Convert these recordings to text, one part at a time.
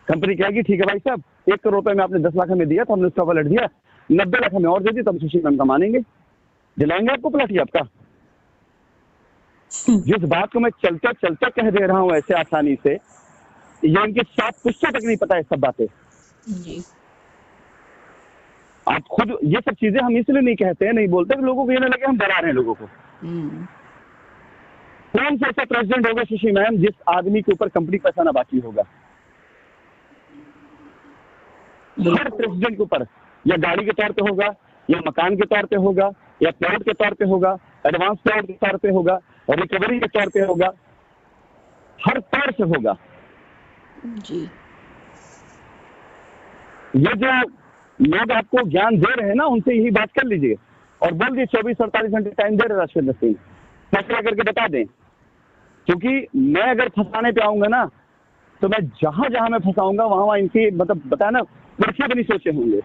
Company कहेगी ठीक है भाई साहब 1 करोड़ रुपए में आपने 10 लाख में दिया तो हमने उसका पलट दिया, 90 लाख हमें और दे दी, तब सुशील मैम का मानेंगे, दिलाएंगे आपको पलट ही आपका। जिस बात को मैं चलते चलते कह दे रहा हूँ ऐसे आसानी से, ये इनके 7 पुश्तों तक नहीं पता है सब बातें जी। आप खुद। ये सब चीजें हम इसलिए नहीं कहते हैं, नहीं बोलते, लोगों को ये ना लगे हम डरा रहे हैं लोगों को। कौन सा ऐसा प्रेसिडेंट होगा सुशी मैम जिस आदमी के ऊपर कंपनी पैसा ना बाकी होगा? हर प्रेसिडेंट के ऊपर या गाड़ी के तौर पे होगा, या मकान के तौर पे होगा, या प्लॉट के तौर पे होगा, एडवांस प्लॉट के तौर पे होगा, और रिकवरी के तौर पे होगा, हर तौर से होगा जी। ये जो लोग आपको ज्ञान दे रहे हैं ना, उनसे यही बात कर लीजिए और बोल दिए 24-48 घंटे टाइम दे रहे राजविंदर सिंह, फैसला करके बता दें। क्योंकि मैं अगर फंसाने पे आऊंगा ना, तो मैं जहां जहां मैं फंसाऊंगा वहां इनकी मतलब बताया ना पर्चे भी नहीं सोचे होंगे।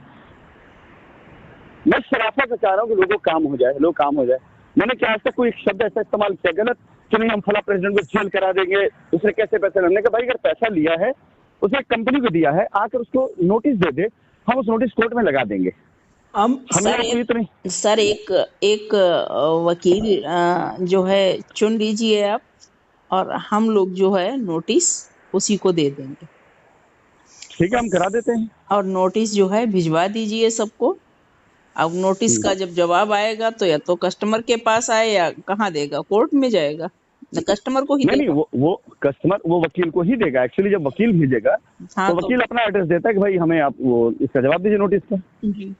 मैं शराफत से चाह रहा हूँ कि लोगों काम हो जाए, लोग काम हो जाए। मैंने क्या आज तक कोई शब्द ऐसा इस्तेमाल किया गलत कि नहीं हम फला प्रेसिडेंट को जेल करा देंगे, उसने कैसे पैसे लेने का? भाई अगर पैसा लिया है, उसे कंपनी को दिया है, आकर उसको नोटिस दे दे, हम उस नोटिस कोर्ट में लगा देंगे। सर एक वकील जो है चुन लीजिए आप, और हम लोग जो है नोटिस उसी को दे देंगे। ठीक है, हम करा देते हैं। और नोटिस जो है भिजवा दीजिए सबको। अब नोटिस का जब जवाब आएगा तो या तो कस्टमर के पास आए या कहाँ देगा, कोर्ट में जाएगा ना, कस्टमर को ही नहीं देगा। वो कस्टमर वो वकील को ही देगा। एक्चुअली जब वकील भेजेगा तो वकील अपना एड्रेस देता है कि भाई हमें आप वो इसका जवाब दीजिए नोटिस का। जी,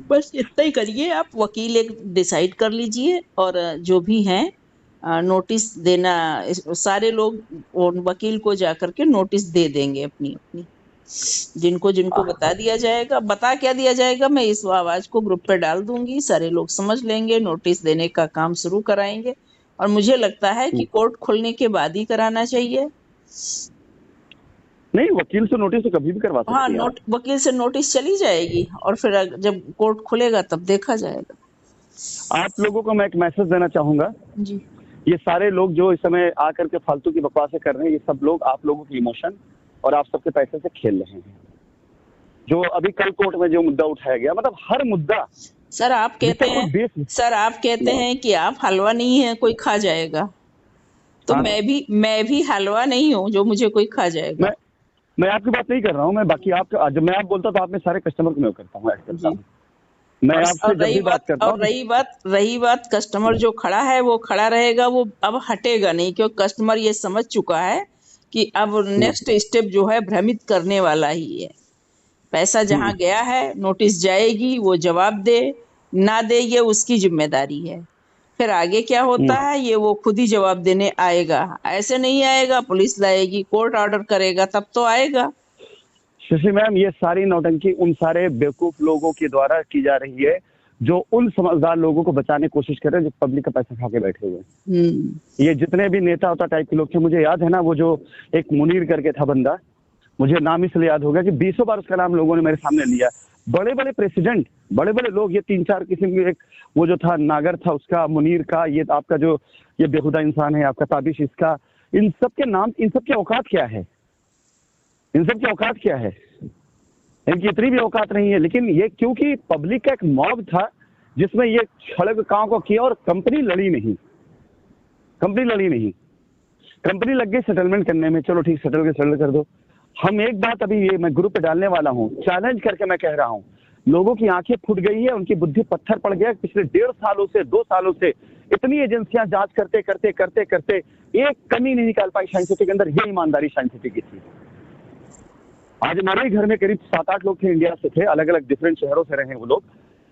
बस इतना ही करिए आप। वकील एक डिसाइड कर लीजिए और जो भी हैं नोटिस देना, सारे लोग वकील को जाकर के नोटिस दे देंगे अपनी अपनी, जिनको जिनको बता दिया जाएगा। बता क्या दिया जाएगा, मैं इस आवाज को ग्रुप पे डाल दूंगी, सारे लोग समझ लेंगे, नोटिस देने का काम शुरू कराएंगे। और मुझे लगता है कि कोर्ट खुलने के बाद ही कराना चाहिए। नहीं, वकील से नोटिस तो कभी भी करवा सकते हैं। हाँ, वकील से नोटिस चली जाएगी और फिर जब कोर्ट खुलेगा तब देखा जाएगा। आप लोगों को मैं एक मैसेज देना चाहूंगा जी। ये सारे लोग जो इस समय आकर के फालतू की बकवासें कर रहे हैं, ये सब लोग आप लोगों की इमोशन और आप सबके पैसे से खेल रहे हैं। जो अभी कल कोर्ट में जो मुद्दा उठाया गया, मतलब हर मुद्दा। सर आप कहते हैं कि आप हलवा नहीं है कोई खा जाएगा, तो मैं भी हलवा नहीं हूँ जो मुझे कोई खा जाएगा। मैं आपकी बात नहीं कर रहा हूँ, मैं बाकी आप जब मैं आप बोलता तो आप में सारे कस्टमर को मैं करता हूँ। मैं आपसे जब भी बात करता हूँ। रही बात कस्टमर जो खड़ा है वो खड़ा रहेगा, वो अब हटेगा नहीं, क्योंकि कस्टमर ये समझ चुका है कि अब नेक्स्ट स्टेप जो है भ्रमित करने वाला ही है। पैसा जहाँ गया है नोटिस जाएगी, वो जवाब दे ना दे ये उसकी जिम्मेदारी है। फिर आगे क्या होता है ये वो खुद ही जवाब देने आएगा। ऐसे नहीं आएगा, पुलिस लाएगी, कोर्ट ऑर्डर करेगा, तब तो आएगा। शशि मैम, ये सारी नौटंकी उन सारे बेवकूफ लोगों के द्वारा की जा रही है जो उन समझदार लोगों को बचाने की कोशिश कर रहे हैं जो पब्लिक का पैसा खा के बैठे हुए हैं। ये जितने भी नेता होता टाइप के लोग थे, मुझे याद है ना वो जो एक मुनीर करके था बंदा, मुझे नाम इसलिए याद हो गया कि 20 बार उसका नाम लोगों ने मेरे सामने लिया। बड़े बड़े प्रेसिडेंट, बड़े बड़े लोग, ये 3-4 किस्म के, एक वो जो था नागर था उसका, मुनीर का, ये आपका जो ये बेहुदा इंसान है आपका ताबिश इसका, इन सब के नाम, इन सब की औकात क्या है? इन सब की औकात क्या है? इनकी इतनी भी औकात नहीं है। लेकिन ये क्योंकि पब्लिक का एक मॉब था जिसमें ये छड़काओं को किया और कंपनी लड़ी नहीं। कंपनी लग गई सेटलमेंट करने में, चलो ठीक सेटल कर दो। हम एक बात अभी ये मैं ग्रुप पे डालने वाला हूँ, चैलेंज करके मैं कह रहा हूँ, लोगों की आंखें फूट गई है, उनकी बुद्धि पत्थर पड़ गया। पिछले 1.5 सालों से 2 सालों से इतनी एजेंसियां जांच करते करते करते करते एक कमी नहीं निकाल पाई शाइन सिटी के अंदर। ये ईमानदारी शाइन सिटी की थी। आज हमारे घर में करीब 7-8 लोग थे, इंडिया से थे, अलग अलग डिफरेंट शहरों से रहे वो लोग,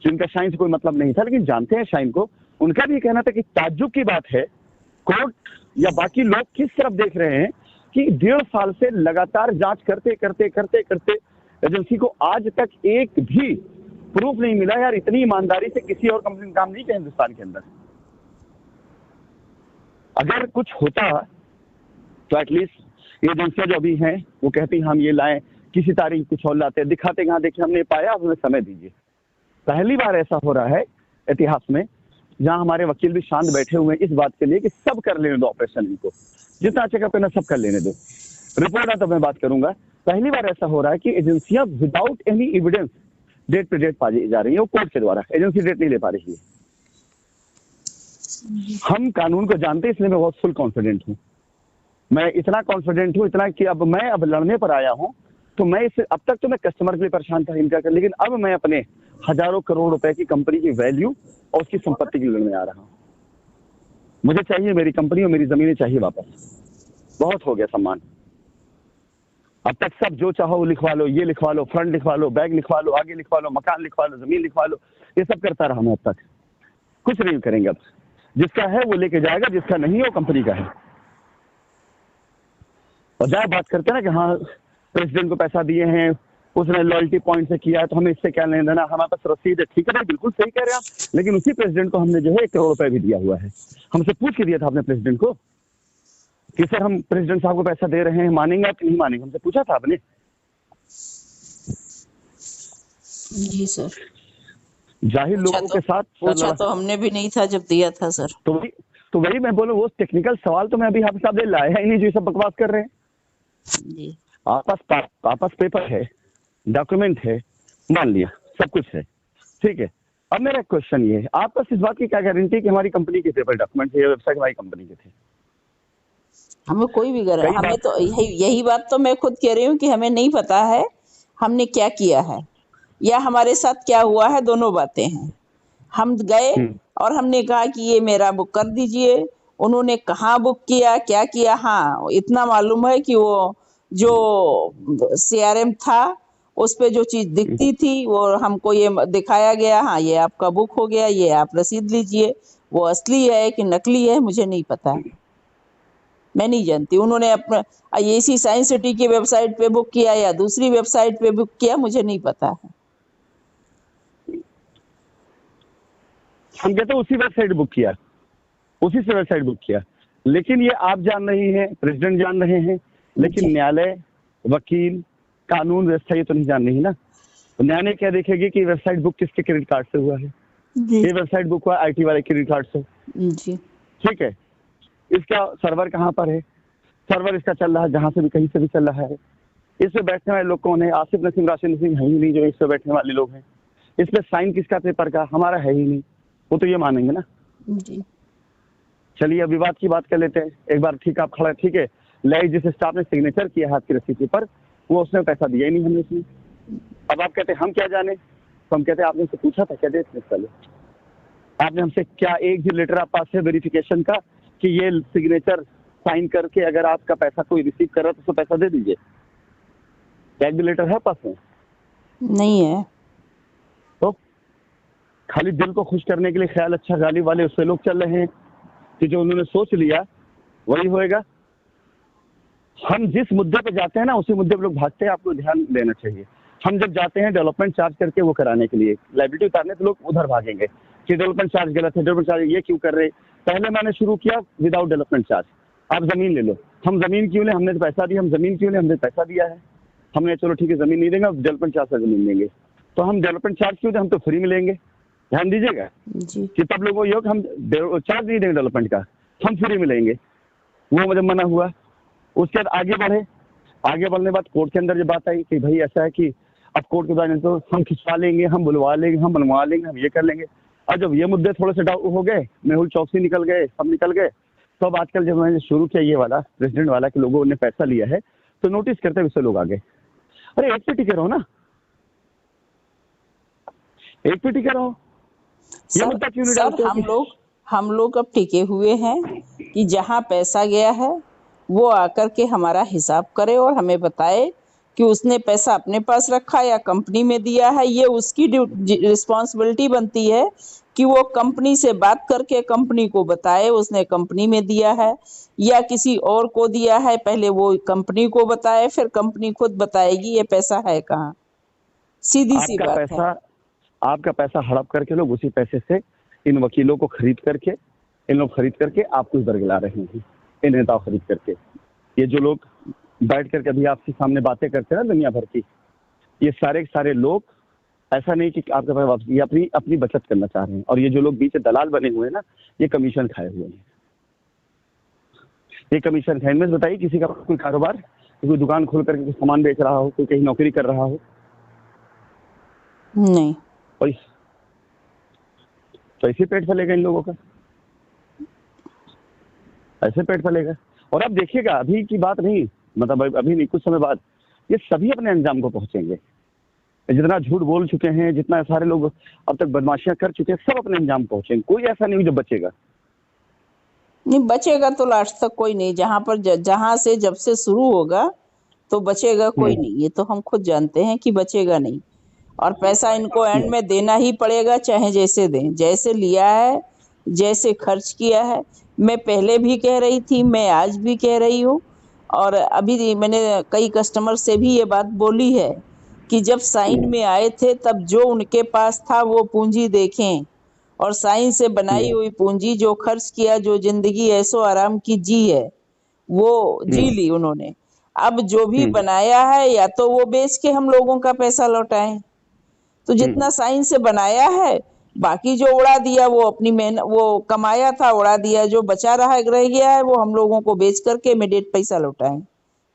जिनका शाइन से कोई मतलब नहीं था, लेकिन जानते हैं शाइन को। उनका भी कहना था कि ताज्जुब की बात है, कोर्ट या बाकी लोग किस तरफ देख रहे हैं कि 1.5 साल से लगातार जांच करते करते करते करते एजेंसी को आज तक एक भी प्रूफ नहीं मिला। यार इतनी ईमानदारी से किसी और कंपनी ने काम नहीं किया हिंदुस्तान के अंदर। अगर कुछ होता तो एटलीस्ट एजेंसियां जो अभी हैं वो कहती हम ये लाएं, किसी तारीख कुछ और लाते, दिखाते कहाँ, देखिए हमने पाया, हमें समय दीजिए। पहली बार ऐसा हो रहा है इतिहास में जहां हमारे वकील भी शांत बैठे हुए हैं इस बात के लिए कि सब कर लेने दो ऑपरेशन, इनको जितना चेकअप करना सब कर लेने दो। रिपोर्ट आता मैं बात करूंगा, पहली बार ऐसा हो रहा है कि एजेंसियां विदाउट एनी एविडेंस डेट पे डेट पाई जा रही है, वो कोर्ट के द्वारा, एजेंसी डेट नहीं ले पा रही है। हम कानून को जानते हैं, इसलिए मैं बहुत फुल कॉन्फिडेंट हूँ। मैं इतना कॉन्फिडेंट हूँ, इतना कि अब मैं लड़ने पर आया हूँ। तो मैं इससे, अब तक तो मैं कस्टमर के लिए परेशान था इनका कर, लेकिन अब मैं अपने हजारों करोड़ रुपए की कंपनी की वैल्यू और उसकी संपत्ति के लिए लड़ने आ रहा हूँ। मुझे चाहिए मेरी कंपनी और मेरी जमीनें चाहिए वापस। बहुत हो गया सम्मान। अब तक सब जो चाहो वो लिखवा लो, ये लिखवा लो, फ्रंट लिखवा लो, बैग लिखवा लो, आगे लिखवा लो, मकान लिखवा लो, जमीन लिखवा लो, ये सब करता रहा मैं अब तक। कुछ नहीं करेंगे अब। जिसका है वो लेके जाएगा, जिसका नहीं है वो कंपनी का है। और जहाँ बात करते हैं ना कि हाँ प्रेसिडेंट को पैसा दिए हैं, उसने लॉयल्टी पॉइंट से किया है, तो हमें इससे क्या लेना देना, हमारे पास रसीद है। ठीक है भाई, बिल्कुल सही कह रहे हैं आप, लेकिन उसी प्रेसिडेंट को हमने जो है 1 करोड़ रुपए भी दिया हुआ है। हमसे पूछ के दिया था आपने प्रेसिडेंट को कि सर हम प्रेसिडेंट साहब को पैसा दे रहे हैं, मानेंगे आप कि नहीं मानेंगे? हमसे पूछा था आपने? जी सर, जाहिर लोगों के साथ पूछा तो हमने भी नहीं था जब दिया था सर। तो वही मैं बोलूं, वो टेक्निकल सवाल तो मैं अभी आपके सामने लाया ही नहीं जो ये सब बकवास कर रहे हैं। जी, आपस पेपर है, डॉक्यूमेंट है, मान लिया सब कुछ है, ठीक है। अब मेरा क्वेश्चन ये है, आपके पास इस बात की क्या गारंटी कि हमारी कंपनी के पेपर डॉक्यूमेंट है, वेबसाइट हमारी कंपनी के थे? हमें कोई भी गारंटी, हमें तो यही बात तो मैं खुद कह रही हूँ कि हमें नहीं पता है हमने क्या किया है या हमारे साथ क्या हुआ है, दोनों बातें हैं। हम गए और हमने कहा कि ये मेरा बुक कर दीजिए, उन्होंने कहाँ बुक किया, क्या किया, हाँ इतना मालूम है कि वो जो CRM था उस पे जो चीज दिखती थी वो हमको ये दिखाया गया, हाँ ये आपका बुक हो गया, ये आप रसीद लीजिए। वो असली है कि नकली है मुझे नहीं पता, मैं नहीं जानती। उन्होंने अपना इसी साइंस सिटी की वेबसाइट पे बुक किया या दूसरी वेबसाइट पे बुक किया, मुझे नहीं पता है। हम कहते उसी वेबसाइट बुक किया, उसी से वेबसाइट बुक किया, लेकिन ये आप जान रही हैं, प्रेसिडेंट जान रहे हैं, लेकिन न्यायालय, वकील, कानून व्यवस्था ये तो नहीं जान रही ना। तो न्यायालय क्या देखेगी कि वेबसाइट बुक किसके क्रेडिट कार्ड से हुआ है? ये वेबसाइट बुक हुआ IT वाले क्रेडिट कार्ड से, जी, ठीक है। इसका सर्वर कहाँ पर है? सर्वर इसका चल रहा है जहां से भी, कहीं से भी चल रहा है। इस पे बैठने वाले लोग कौन है? आसिफ नसीम, राशिद नसीम है ही नहीं जो इस पे बैठने वाले लोग हैं। इस पे साइन किसका पेपर का? हमारा है ही नहीं। वो तो ये मानेंगे ना। जी, चलिए अब विवाद की बात कर लेते हैं एक बार। ठीक, आप खड़ा, ठीक है, लाइव जिस स्टाफ ने सिग्नेचर किया हाथ की रसीद पर, वो उसने पैसा दिया ही नहीं हमने इसमें। अब आप कहते हैं हम क्या जाने, तो हम कहते हैं आपने उससे पूछा था क्या डेट में? पहले आपने हमसे क्या एक भी लेटर आप पास है वेरिफिकेशन का कि ये सिग्नेचर साइन करके अगर आपका पैसा कोई रिसीव कर रहा है तो उसको पैसा दे दीजिए? क्या एक भी लेटर है पास में? नहीं है। तो खाली दिल को खुश करने के लिए ख्याल अच्छा गाली वाले उससे लोग चल रहे हैं कि जो उन्होंने सोच लिया वही होएगा। हम जिस मुद्दे पे जाते हैं ना उसी मुद्दे पे लोग भागते हैं, आपको ध्यान देना चाहिए। हम जब जाते हैं डेवलपमेंट चार्ज करके वो कराने के लिए, लाइबिलिटी उतारने, तो लोग उधर भागेंगे कि डेवलपमेंट चार्ज गलत है, डेवलपमेंट चार्ज ये क्यों कर रहे। पहले मैंने शुरू किया विदाउट डेवलपमेंट चार्ज। आप जमीन ले लो, हम जमीन क्यों लें, हमने तो पैसा दिया, हम जमीन क्यों लें, हमने पैसा दिया है। हमने चलो ठीक है जमीन नहीं देंगे, अब डेवलपमेंट चार्ज से जमीन लेंगे। तो हम डेवलपमेंट चार्ज क्यों दें, हम तो फ्री में लेंगे। ध्यान दीजिएगा कि तब लोगों को हम चार्ज नहीं देंगे डेवलपमेंट का, हम फ्री में लेंगे। वो मुझे मना हुआ। उसके बाद आगे बढ़े, आगे बढ़ने के बाद कोर्ट के अंदर जब बात आई कि भाई ऐसा है कि अब कोर्ट के द्वारा तो हम खिंचवा लेंगे, हम बुलवा लेंगे, हम बनवा लेंगे, हम ये कर लेंगे। और जब ये मुद्दे थोड़े से डाउन हो गए, मेहुल चौकसी निकल गए, सब निकल गए, तो अब आजकल जब मैंने शुरू किया ये वाला प्रेसिडेंट वाला कि लोगों ने पैसा लिया है, तो नोटिस करते हुए लोग आ गए। अरे एक पे टिके रहो ना, एक पे टिके रहो। ये मुद्दा क्यों नहीं डालते? हम लोग अब टिके हुए हैं कि जहाँ पैसा गया है वो आकर के हमारा हिसाब करे और हमें बताए कि उसने पैसा अपने पास रखा या कंपनी में दिया है। ये उसकी रिस्पॉन्सिबिलिटी बनती है कि वो कंपनी से बात करके कंपनी को बताए उसने कंपनी में दिया है या किसी और को दिया है। पहले वो कंपनी को बताए, फिर कंपनी खुद बताएगी ये पैसा है कहाँ। सीधी सी बात है। आपका पैसा हड़प करके लोग उसी पैसे से इन वकीलों को खरीद करके, इन लोग खरीद करके आपको इधर गिला रहे हैं, इन नेताओं खरीद करके। ये जो लोग बैठ करके अभी आपके सामने बातें करते हैं ना दुनिया भर की, ये सारे लोग ऐसा नहीं कि आपके पास वापस, ये अपनी बचत करना चाह रहे हैं। और ये जो लोग बीच दलाल बने हुए हैं ना, ये कमीशन खाए हुए हैं, ये कमीशन खाए। इनमें बताइए किसी का कोई कारोबार, कोई दुकान खोल करके कुछ सामान बेच रहा हो, कोई कहीं नौकरी कर रहा हो? नहीं। और तो ऐसे पेट फलेगा इन लोगों का, ऐसे पेट फलेगा। और अब देखिएगा, अभी की बात नहीं, मतलब अभी नहीं, कुछ समय बाद ये सभी अपने अंजाम को पहुंचेंगे। जितना झूठ बोल चुके हैं, जितना सारे लोग अब तक बदमाशियां कर चुके हैं, सब अपने अंजाम पहुंचेंगे। कोई ऐसा नहीं जो बचेगा। नहीं बचेगा तो लास्ट तक कोई नहीं, जहां पर जहां से जब से शुरू होगा तो बचेगा कोई नहीं, ये तो हम खुद जानते हैं कि बचेगा नहीं। और पैसा इनको एंड में देना ही पड़ेगा, चाहे जैसे दें, जैसे लिया है, जैसे खर्च किया है। मैं पहले भी कह रही थी, मैं आज भी कह रही हूँ, और अभी मैंने कई कस्टमर से भी ये बात बोली है कि जब साइन में आए थे तब जो उनके पास था वो पूंजी देखें, और साइन से बनाई हुई पूंजी, जो खर्च किया, जो जिंदगी ऐसो आराम की जी है, वो जी ली उन्होंने। अब जो भी बनाया है या तो वो बेच के हम लोगों का पैसा लौटाएं। तो जितना साइन से बनाया है, बाकी जो उड़ा दिया वो अपनी मेहनत, वो कमाया था उड़ा दिया, जो बचा रह गया है वो हम लोगों को बेच करके इमीडिएट पैसा लौटाएं।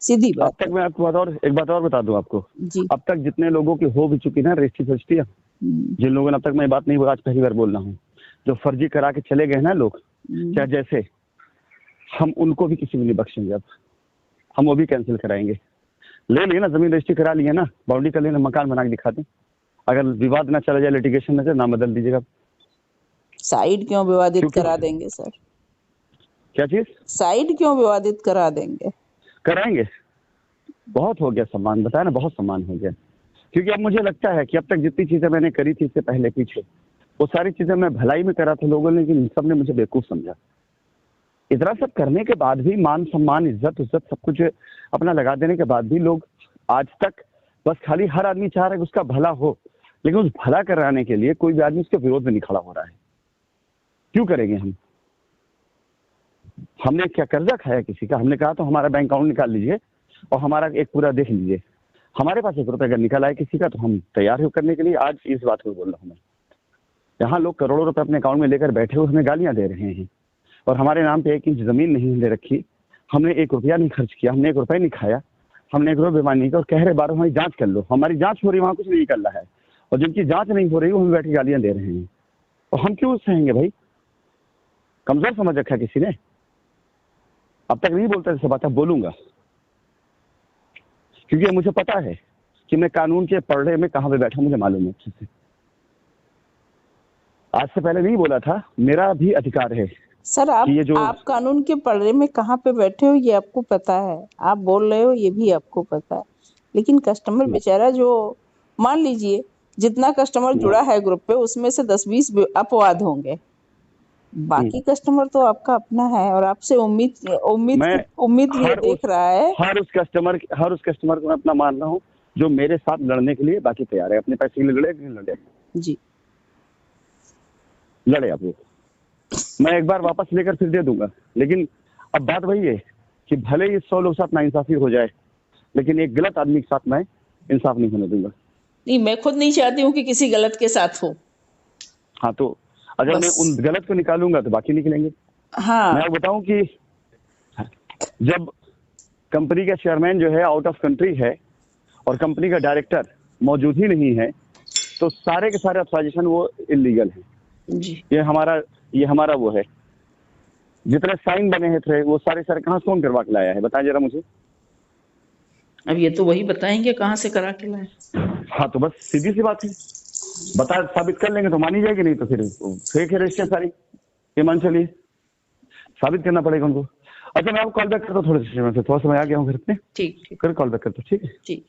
सीधी अब बात तक है। मैं आपको एक बात और बता दूं आपको। जी। अब तक जितने लोगों की हो भी चुकी ना रजिस्ट्री फजिस्ट्रियां, जिन लोगों ने, अब तक मैं बात नहीं बोला, आज पहली बार बोल रहा हूँ, जो फर्जी करा के चले गए ना लोग, चाहे जैसे, हम उनको भी किसी को नहीं बख्शेंगे। अब हम वो भी कैंसिल कराएंगे। ले लिए ना, जमीन रजिस्ट्री करा लिए ना, बाउंड्री कर लेना, मकान बना के दिखा दें। अगर विवाद ना चला जाए, लिटिगेशन ना चले, नाम बदल दीजिएगा। साइड क्यों विवादित क्योंकि करा देंगे सर? क्या चीज साइड क्यों विवादित करा देंगे? कराएंगे? बहुत हो गया सम्मान, बताया ना, बहुत सम्मान हो गया। क्योंकि अब मुझे लगता है कि अब तक जितनी चीजें मैंने करी थी इससे पहले पीछे, वो सारी चीजें मैं भलाई में करा था लोगों ने, लेकिन सब ने मुझे बेवकूफ समझा। इतना सब करने के बाद भी, मान सम्मान, इज्जत उज्जत सब कुछ अपना लगा देने के बाद भी, लोग आज तक बस खाली, हर आदमी चाह रहा है कि उसका भला हो, लेकिन उस भला कराने के लिए कोई भी आदमी उसके विरोध में नहीं खड़ा हो रहा है। क्यों करेंगे हम? हमने क्या कर्जा खाया किसी का? हमने कहा तो हमारा बैंक अकाउंट निकाल लीजिए और हमारा एक पूरा देख लीजिए। हमारे पास 1 रुपए अगर निकल आए किसी का, तो हम तैयार हो करने के लिए। आज इस बात को बोल रहा हूँ मैं। यहाँ लोग करोड़ों रुपए अपने अकाउंट में लेकर बैठे हुए हमें गालियां दे रहे हैं, और हमारे नाम पे 1 इंच जमीन नहीं ले रखी, हमने 1 रुपया नहीं खर्च किया, हमने 1 रुपया नहीं खाया, हमने 1 रुपया बेईमानी नहीं किया, और कह रहे 12 हमारी जांच कर लो। हमारी जांच हो रही, वहां कुछ नहीं निकल रहा है, और जिनकी जांच नहीं हो रही वो हमें बैठ के गालियां दे रहे हैं। और हम क्यों सहेंगे भाई? कमजोर समझ रखा है किसी ने? अब तक नहीं बोलता जैसे बात, अब बोलूंगा, क्योंकि मुझे पता है कि मैं कानून के पढ़े में कहां पे बैठा, मुझे मालूम है अच्छे से। आज से पहले नहीं बोला था, मेरा भी अधिकार है। सर आप कानून के पढ़ने में कहाँ पे बैठे हो ये आपको पता है, आप बोल रहे हो ये भी आपको पता है, लेकिन कस्टमर बेचारा, जो मान लीजिए जितना कस्टमर जुड़ा है ग्रुप पे, उसमें से 10-20 अपवाद होंगे, बाकी कस्टमर तो आपका अपना है, और आपसे उम्मीद ये देख रहा है। हर उस कस्टमर को मैं अपना मान रहा हूँ जो मेरे साथ लड़ने के लिए बाकी तैयार है। अपने पैसे के लिए लड़े जी, लड़े आप। मैं एक बार वापस लेकर फिर दे दूंगा, लेकिन अब बात वही है कि भले ही 100 लोग साथ नाइंसाफी हो जाए, लेकिन एक गलत आदमी के साथ मैं इंसाफ नहीं होने दूंगा। नहीं, मैं खुद नहीं चाहती हूँ कि किसी गलत के साथ हो। हाँ, तो अगर मैं उन गलत को निकालूंगा तो बाकी निकलेंगे। हाँ। मैं बताऊं कि जब कंपनी का चेयरमैन जो है आउट ऑफ कंट्री है और कंपनी का डायरेक्टर मौजूद ही नहीं है, तो सारे के सारे ऑब्जर्वेशन वो इलीगल है जी। ये हमारा वो है। जितने साइन बने थे वो सारे कहाँ कौन करवा के लाया है, बताएं जरा मुझे। अब ये तो वही बताएंगे कहाँ से करा के लाए। हाँ, तो बस सीधी सी बात है, बता साबित कर लेंगे तो मानी जाएगी, नहीं तो फिर फेक है रजिस्टर सारी। ये मान चलिए साबित करना पड़ेगा उनको। अच्छा, मैं आपको कॉल बैक करता हूँ, थोड़ा समय आ गया हूँ घर पे। ठीक, फिर कॉल बैक करता हूँ, ठीक है? ठीक।